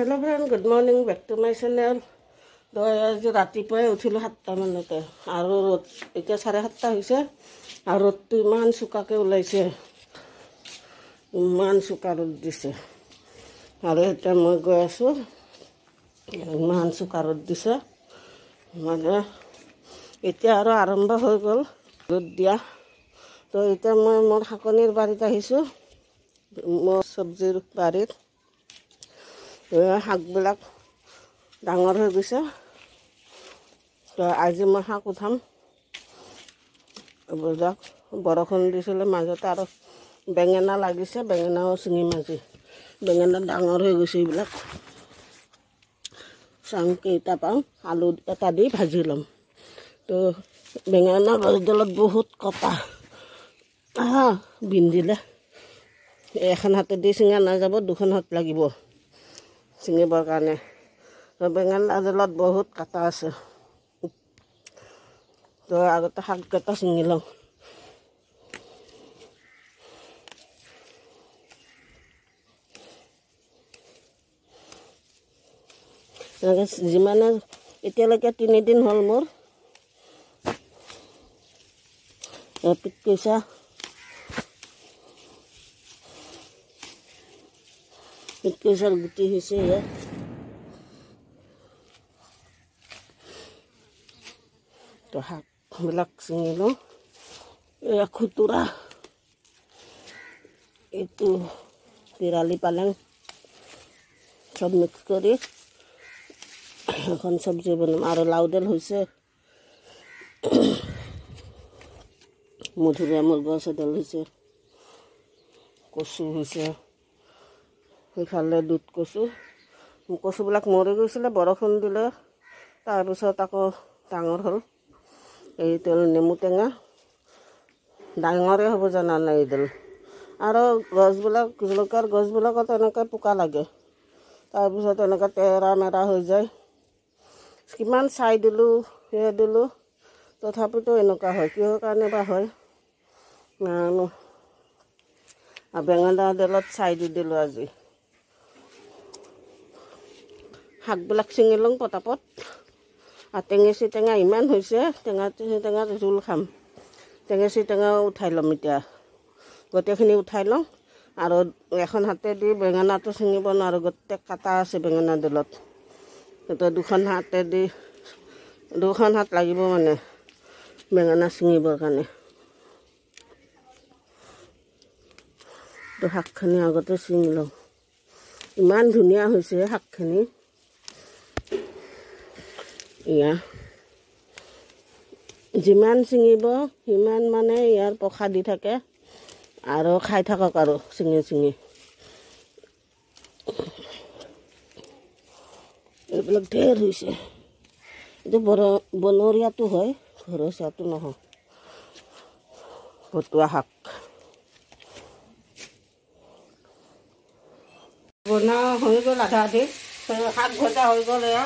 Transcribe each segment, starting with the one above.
Hello friend, good morning, back to my channel. আজি ৰাতিপুৱাই উঠিলোঁ 7টা মানতে আৰু ৰ'দ এতিয়া 7:30 হৈছে আৰু ৰ'দটো ইমান চোকাকৈ ওলাইছে, ইমান চোকা ৰ'দ দিছে আৰু এতিয়া মই গৈ আছোঁ। ইমান চোকা ৰ'দ দিছে মানে এতিয়া আৰু আৰম্ভ হৈ গ'ল ৰ'দ দিয়া। তো এতিয়া মই মোৰ শাকনিৰ বাৰীত আহিছোঁ, মোৰ চব্জিৰ বাৰীত। শাকবিলাক ডাঙৰ হৈ গৈছে, তো আজি মই শাক উঠাম। এইবিলাক বৰষুণ দিছিলে মাজতে আৰু বেঙেনা লাগিছে, বেঙেনাও ছিঙিম আজি। বেঙেনা ডাঙৰ হৈ গৈছে, এইবিলাক চাং কেইটা পাওঁ, আলু এটা দি ভাজি ল'ম। তো বেঙেনা গছডালত বহুত কটা বিন্দিলে এখন হাতেদি ছিঙা নাযাব, দুখন হাত লাগিব ছিঙিবৰ কাৰণে। তো বেঙেনা ডালত বহুত কাটা আছে, তো আগতে শাককেইটা ছিঙি লওঁ। এনেকৈ যিমানে এতিয়ালৈকে 3 দিন হ'ল মোৰ পিক কৈছা পিকচাৰ গুটি হৈছে ইয়াত। তো শাকবিলাক ছিঙি লওঁ। এয়া খুতুৰা, এইটো তিৰালি পালেং চব মিক্স কৰি এখন চব্জি বনাম। আৰু লাউডাল হৈছে, মধুৰিআমৰ গছ এডাল হৈছে, কচু হৈছে, সেইফালে দুধ কচুবিলাক মৰি গৈছিলে বৰষুণ দিলে, তাৰপিছত আকৌ ডাঙৰ হ'ল। এইটো নেমু টেঙা ডাঙৰে হ'ব জানা নাই এইডাল। আৰু গছবিলাক জলকীয়াৰ গছবিলাকত এনেকৈ পোকা লাগে, তাৰপিছত এনেকৈ তেৰা মেৰা হৈ যায়। কিমান চাই দিলোঁ, সেয়া দিলোঁ, তথাপিতো এনেকুৱা হয়, কিহৰ কাৰণে বা হয় নাজানো। বেঙেনা ডালত চাই দি দিলোঁ আজি। শাকবিলাক ছিঙি লওঁ পটাপট। আৰু টেঙেচি টেঙা ইমান হৈছে, টেঙাৰ জোল খাম। টেঙেচি টেঙাও উঠাই ল'ম এতিয়া, গোটেইখিনি উঠাই লওঁ। আৰু এখন হাতেদি বেঙেনাটো ছিঙিব নোৱাৰোঁ, গোটেই কাটা আছে বেঙেনা ডালত। তো দুখন হাত লাগিব মানে বেঙেনা ছিঙিবৰ কাৰণে। তো শাকখিনি আগতে ছিঙি লওঁ। ইমান ধুনীয়া হৈছে শাকখিনি। এয়া যিমান ছিঙিব সিমান মানে ইয়াৰ পখা দি থাকে আৰু খাই থাকক আৰু ছিঙি ছিঙি। এইবিলাক ঢেৰ হৈছে। এইটো বনৰীয়াটো হয়, ঘৰচীয়াটো নহয়। ভতুৱা শাক বনোৱা হৈ গ'ল আধা আধি। শাক ভজা হৈ গ'ল, এয়া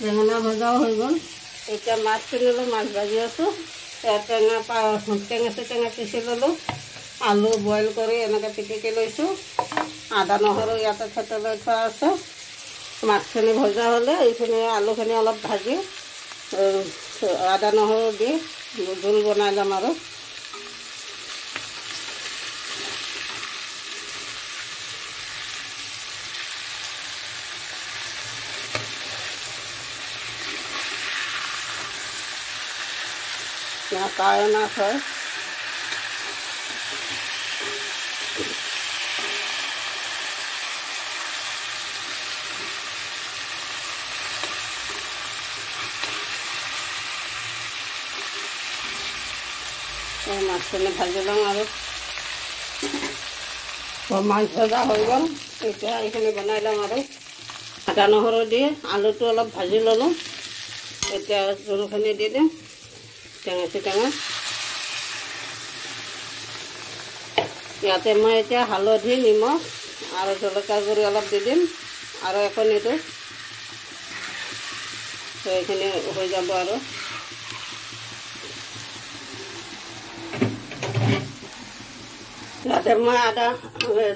বেঙেনা ভজাও হৈ গ'ল। এতিয়া মাছ কিনিলোঁ, মাছ ভাজি আছোঁ। টেঙা পিচি ল'লোঁ, আলু বইল কৰি এনেকৈ পিটিকি লৈছোঁ। আদা নহৰু ইয়াতে থেতে লৈ থোৱা আছে। মাছখিনি ভজা হ'লে এইখিনি আলুখিনি অলপ ভাজি আদা নহৰু দি জোল বনাই ল'ম। আৰু কাৱৈ মাছ হয়, মাছখিনি ভাজি লওঁ। আৰু মাছ ভজা হৈ গ'ল, এতিয়া এইখিনি বনাই লওঁ। আৰু আদা নহৰু দি আলুটো অলপ ভাজি ল'লোঁ। এতিয়া জোলখিনি দি দিম, টেঙেচি টেঙা। ইয়াতে মই এতিয়া হালধি, নিমখ আৰু জলকীয়া গুড়ি অলপ দি দিম, আৰু একো নিদিওঁ। তো এইখিনি হৈ যাব। আৰু তাতে মই আদা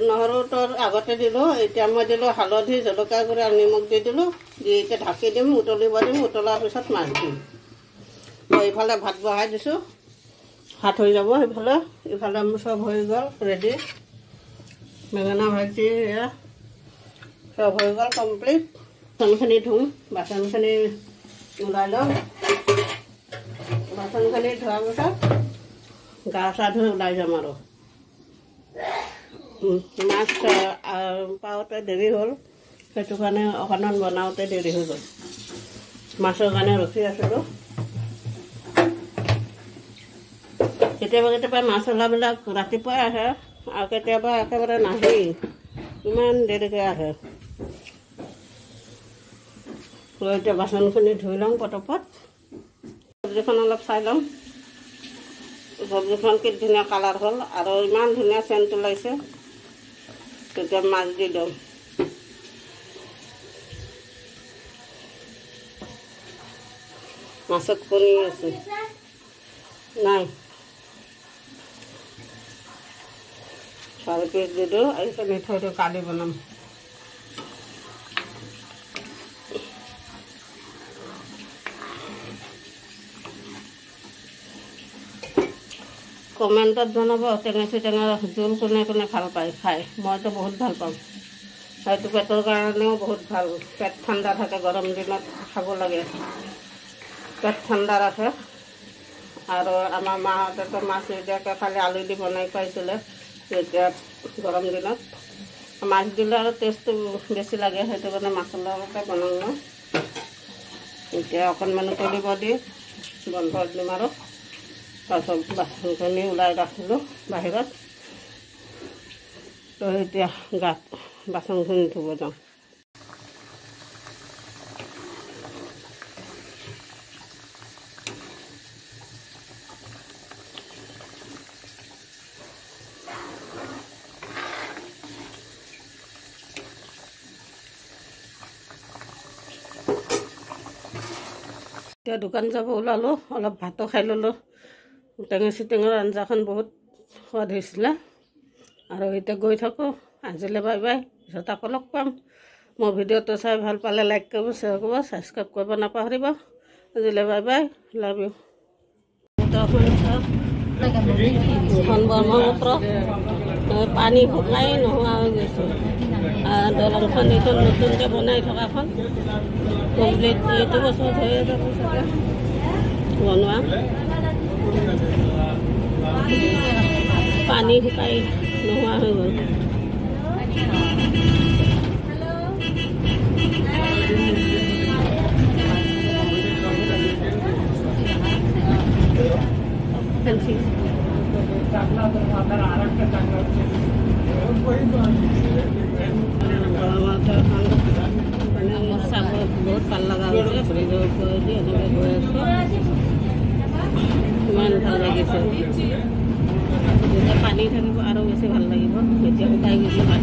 নহৰুটো আগতে দিলোঁ, এতিয়া মই দিলোঁ হালধি, জলকীয়া গুড়ি আৰু নিমখ দি দিলোঁ, দি এতিয়া ঢাকি দিম, উতলিব দিম, উতলাৰ পিছত মাছ দিম। মই ইফালে ভাত বহাই দিছোঁ, ভাত হৈ যাব সেইফালে, ইফালে মোৰ চব হৈ গ'ল ৰেডি। বেঙেনা ভাজি এয়া চব হৈ গ'ল কমপ্লিট। বাচনখিনি ধুম, বাচনখিনি ওলাই লওঁ, বাচনখিনি ধোৱাৰ পিছত গা চা ধুই ওলাই যাম আৰু। মাছ পাওঁতে দেৰি হ'ল, সেইটো কাৰণে অকণমান বনাওঁতে দেৰি হৈ গ'ল। মাছৰ কাৰণে ৰখি আছিলোঁ। কেতিয়াবা কেতিয়াবা মাছ ওলাবিলাক ৰাতিপুৱাই আহে আৰু কেতিয়াবা একেবাৰে নাহেই, ইমান দেৰিকৈ আহে। এতিয়া বাচনখিনি ধুই লওঁ পটাপট। চব্জিখন অলপ চাই ল'ম, চব্জিখন কি ধুনীয়া কালাৰ হ'ল আৰু ইমান ধুনীয়া চেণ্ট ওলাইছে। তেতিয়া মাছ দি দিওঁ। মাছত কণী আছে নাই, 4 পিচ দি দিওঁ। এইখিনি থৈ দিওঁ, কালি বনাম। কমেণ্টত জনাব টেঙেচি টেঙা জোল কোনে কোনে ভাল পায় খাই। মইতো বহুত ভাল পাওঁ, হয়তো পেটৰ কাৰণেও বহুত ভাল। পেট ঠাণ্ডা থাকে, গৰম দিনত খাব লাগে, পেট ঠাণ্ডা ৰাখে। আৰু আমাৰ মাহঁতেতো মাছ নিদিয়াকৈ খালি আলু দি বনাই খুৱাইছিলে এতিয়া গৰম দিনত। মাছ দিলে আৰু টেষ্টটো বেছি লাগে, সেইটো কাৰণে মাছৰ লগতে বনাওঁ মই। এতিয়া অকণমান উতলিব দি বন্ধ দিম আৰু। তাৰপিছত বাচনখিনি ওলাই ৰাখিলোঁ বাহিৰত। তো এতিয়া গাত বাচনখিনি ধুব যাওঁ। এতিয়া দোকান যাব ওলালোঁ, অলপ ভাতো খাই ল'লোঁ। টেঙেচি টেঙাৰ আঞ্জাখন বহুত সোৱাদ হৈছিলে। আৰু এতিয়া গৈ থাকোঁ। আজিলৈ বাই বাই, পিছত আকৌ লগ পাম। মোৰ ভিডিঅ'টো চাই ভাল পালে লাইক কৰিব, শ্বেয়াৰ কৰিব, ছাবস্ক্ৰাইব কৰিব নাপাহৰিব। আজিলৈ বাই বাই, লাভ ইউ। এখন ব্ৰহ্মপুত্ৰ পানী শুকাই নোহোৱা হৈ গৈছে। দলংখন এইটো নতুনকৈ বনাই থকাখন কমপ্লিট এইটো বছৰত হৈয়ে যাব চাগে বনোৱা। পানী শুকাই নোহোৱা হৈ গ'ল। বহুত ভাল লগা হৈছে, ব্ৰিজৰ ওপৰেদি এনেকৈ গৈ আছোঁ, ইমান ভাল লাগিছে। যেতিয়া পানী থাকিব আৰু বেছি ভাল লাগিব। এতিয়া শুকাই গৈছে পানী।